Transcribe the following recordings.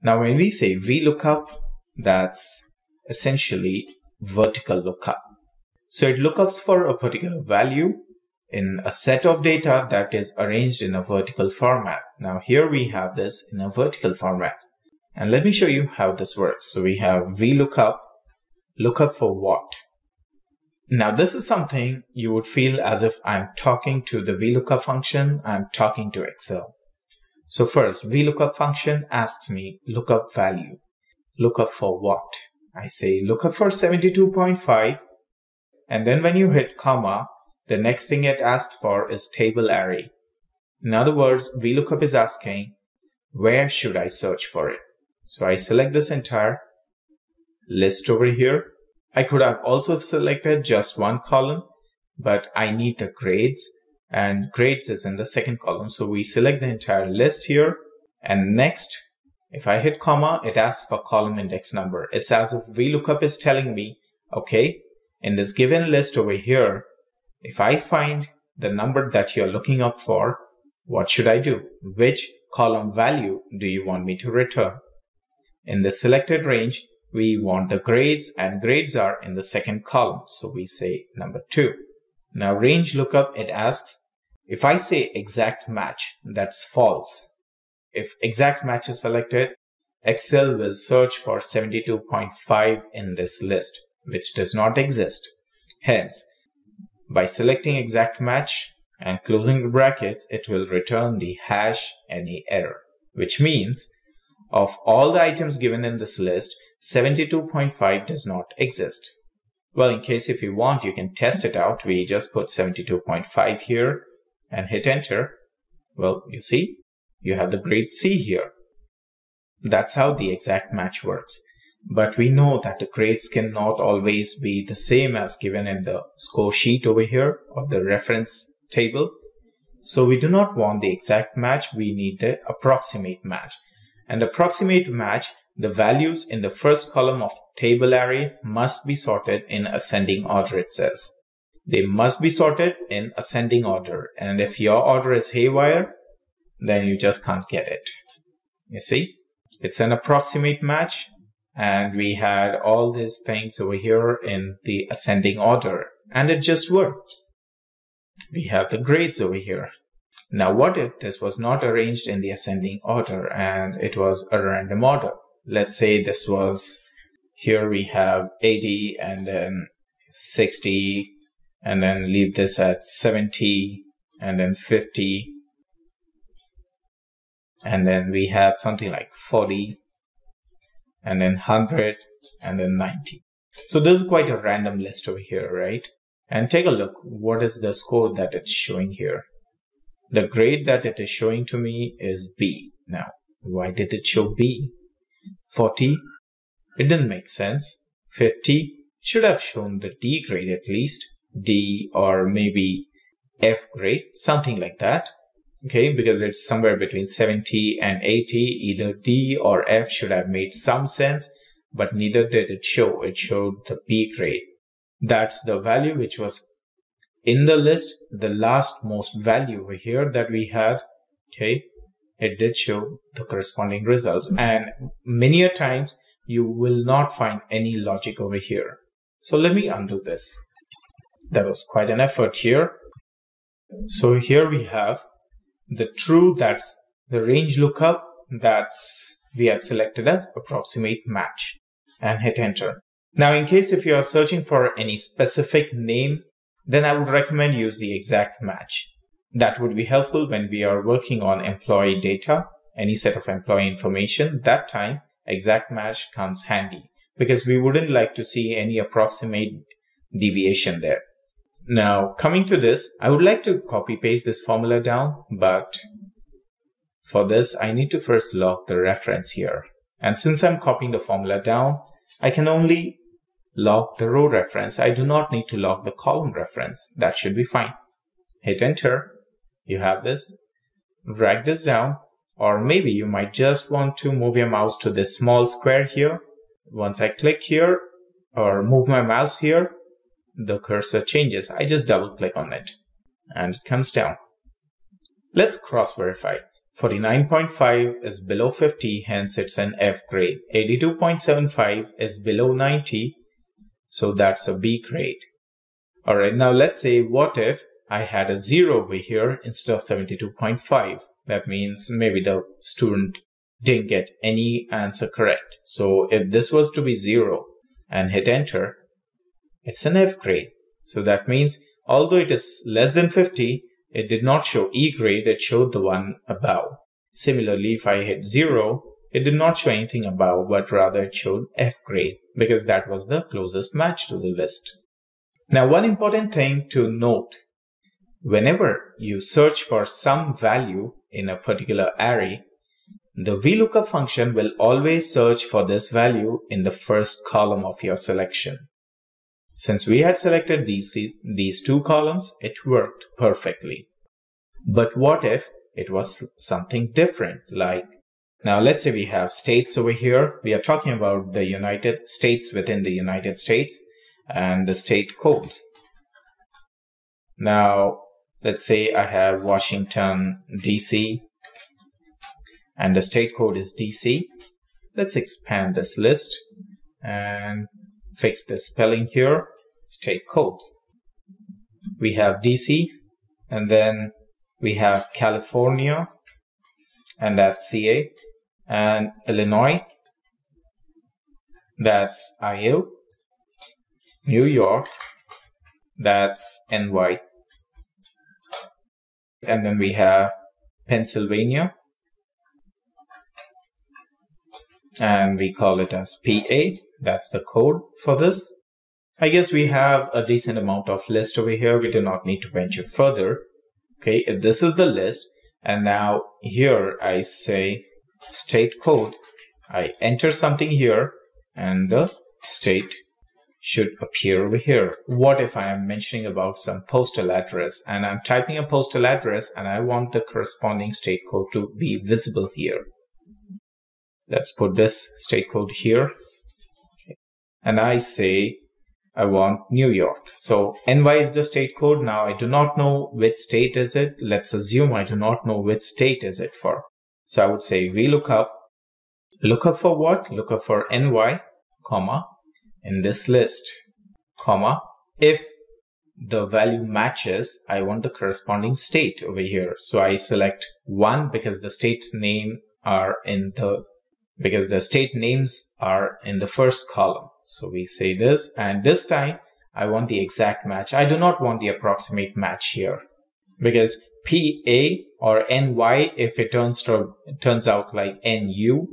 Now when we say VLOOKUP, that's essentially vertical lookup. So it lookups for a particular value in a set of data that is arranged in a vertical format. Now here we have this in a vertical format. And let me show you how this works. So we have VLOOKUP, lookup for what? Now this is something you would feel as if I'm talking to the VLOOKUP function, I'm talking to Excel. So first, VLOOKUP function asks me lookup value. Lookup for what? I say lookup for 72.5, and then when you hit comma, the next thing it asks for is table array. In other words, VLOOKUP is asking, where should I search for it? So I select this entire list over here. I could have also selected just one column, but I need the grades, and grades is in the second column. So we select the entire list here, and next, if I hit comma, it asks for column index number. It's as if VLOOKUP is telling me, okay, in this given list over here, if I find the number that you're looking up for, what should I do? Which column value do you want me to return? In the selected range, we want the grades, and grades are in the second column. So we say number 2. Now range lookup, it asks, if I say exact match, that's false. If exact match is selected, Excel will search for 72.5 in this list, which does not exist. Hence, by selecting exact match and closing the brackets, it will return the hash any error, which means of all the items given in this list, 72.5 does not exist. Well, in case if you want, you can test it out. We just put 72.5 here and hit enter. Well, you see, you have the grade C here. That's how the exact match works. But we know that the grades cannot always be the same as given in the score sheet over here or the reference table. So we do not want the exact match. We need the approximate match. And approximate match, the values in the first column of table array must be sorted in ascending order, it says. They must be sorted in ascending order. And if your order is haywire, then you just can't get it. You see, it's an approximate match, and we had all these things over here in the ascending order, and it just worked. We have the grades over here. Now, what if this was not arranged in the ascending order and it was a random order? Let's say this was, here we have 80 and then 60, and then leave this at 70 and then 50. And then we have something like 40 and then 100 and then 90. So this is quite a random list over here, right? And take a look, what is the score that it's showing here? The grade that it is showing to me is B. Now, why did it show B? 40, it didn't make sense. 50 should have shown the D grade at least, D or maybe F grade, something like that. Okay, because it's somewhere between 70 and 80, either D or F should have made some sense, but neither did it show. It showed the B grade. That's the value which was in the list, the last most value over here that we had. Okay, it did show the corresponding results, and many a times you will not find any logic over here. So let me undo this. That was quite an effort here. So here we have the true, that's the range lookup, that's we have selected as approximate match, and hit enter. Now in case if you are searching for any specific name, then I would recommend use the exact match. That would be helpful when we are working on employee data, any set of employee information. That time exact match comes handy because we wouldn't like to see any approximate deviation there. Now coming to this, I would like to copy paste this formula down, but for this I need to first log the reference here. And since I'm copying the formula down, I can only log the row reference. I do not need to log the column reference. That should be fine. Hit enter. You have this. Drag this down, or maybe you might just want to move your mouse to this small square here. Once I click here or move my mouse here, the cursor changes. I just double click on it and it comes down. Let's cross verify. 49.5 is below 50, hence it's an F grade. 82.75 is below 90, so that's a B grade. Alright, now let's say what if I had a 0 over here instead of 72.5. That means maybe the student didn't get any answer correct. So if this was to be 0 and hit enter, it's an F grade. So that means although it is less than 50, it did not show E grade, it showed the one above. Similarly, if I hit 0, it did not show anything above, but rather it showed F grade because that was the closest match to the list. Now, one important thing to note, whenever you search for some value in a particular array, the VLOOKUP function will always search for this value in the first column of your selection. Since we had selected these two columns, it worked perfectly. But what if it was something different? Like, now let's say we have states over here. We are talking about the United States within the United States and the state codes. Now, let's say I have Washington, DC, and the state code is DC. Let's expand this list and fix the spelling here. State codes. We have DC, and then we have California, and that's CA, and Illinois, that's IO, New York, that's NY, and then we have Pennsylvania, and we call it as PA. That's the code for this. I guess we have a decent amount of list over here. We do not need to venture further. Okay, if this is the list, and now here I say state code, I enter something here, and the state should appear over here. What if I am mentioning about some postal address, and I'm typing a postal address, and I want the corresponding state code to be visible here? Let's put this state code here. Okay. And I say I want New York. So NY is the state code. Now I do not know which state is it. Let's assume I do not know which state is it for. So I would say VLOOKUP. Lookup for what? Lookup for NY, comma, in this list, comma. If the value matches, I want the corresponding state over here. So I select 1 because the state's name are in the state names are in the first column. So we say this, and this time I want the exact match. I do not want the approximate match here, because PA or NY, if it turns out like NU,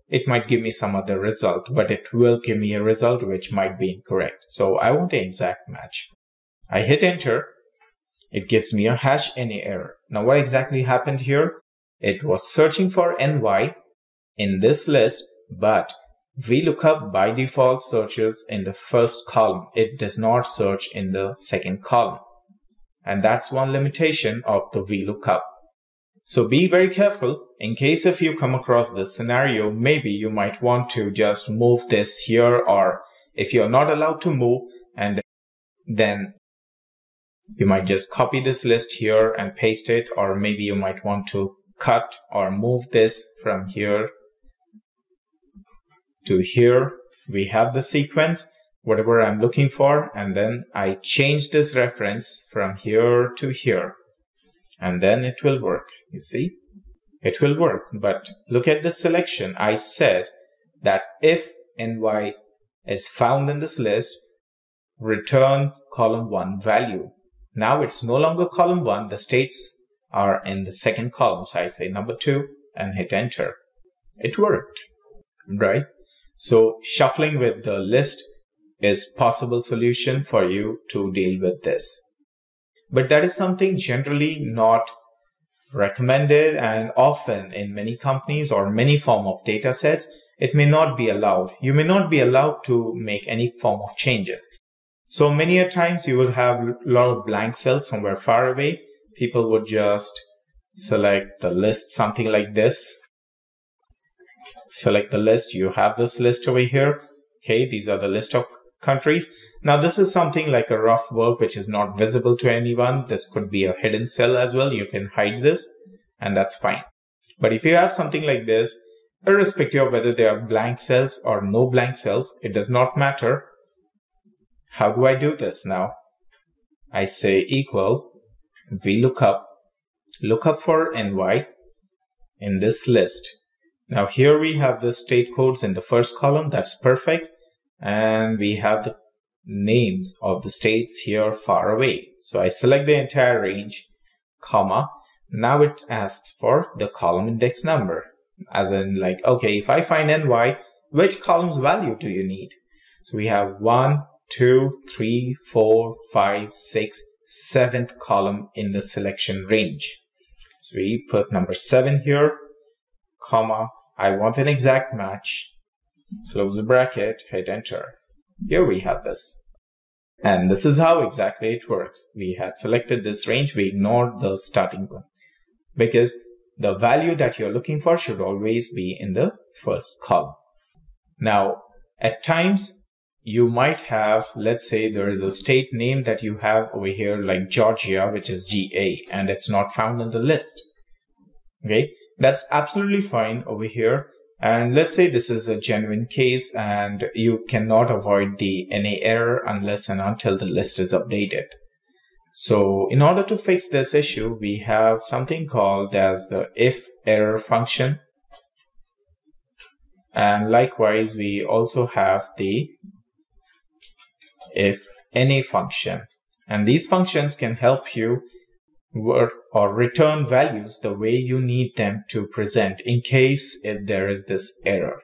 it might give me some other result, but it will give me a result which might be incorrect. So I want the exact match. I hit enter. It gives me a #NA error. Now what exactly happened here? It was searching for NY in this list, but VLOOKUP by default searches in the first column. It does not search in the second column. And that's one limitation of the VLOOKUP. So be very careful in case if you come across this scenario, maybe you might want to just move this here, or if you're not allowed to move, and then you might just copy this list here and paste it, or maybe you might want to cut or move this from here to here. We have the sequence, whatever I'm looking for, and then I change this reference from here to here, and then it will work. You see, it will work. But look at the selection. I said that if NY is found in this list, return column 1 value. Now it's no longer column 1. The states are in the second column. So I say number 2 and hit enter. It worked, right? So shuffling with the list is possible solution for you to deal with this. But that is something generally not recommended, and often in many companies or many form of data sets, it may not be allowed. You may not be allowed to make any form of changes. So many a times you will have a lot of blank cells somewhere far away. People would just select the list, something like this. Select the list. You have this list over here. Okay, these are the list of countries. Now this is something like a rough work which is not visible to anyone. This could be a hidden cell as well. You can hide this, and that's fine. But if you have something like this, irrespective of whether there are blank cells or no blank cells, it does not matter. How do I do this now? I say equal VLOOKUP, lookup for ny in this list. Now here we have the state codes in the first column, that's perfect. And we have the names of the states here far away. So I select the entire range, comma. Now it asks for the column index number. As in like, okay, if I find ny, which column's value do you need? So we have 1, 2, 3, 4, 5, 6, 7th column in the selection range. So we put number 7 here, comma, I want an exact match, close the bracket, hit enter. Here we have this. And this is how exactly it works. We had selected this range, we ignored the starting one, because the value that you're looking for should always be in the first column. Now, at times, you might have, let's say there is a state name that you have over here like Georgia, which is GA, and it's not found in the list. Okay, that's absolutely fine over here. And let's say this is a genuine case and you cannot avoid the NA error unless and until the list is updated. So in order to fix this issue, we have something called as the if error function. And likewise, we also have the if NA function. And these functions can help you work or return values the way you need them to present in case if there is this error.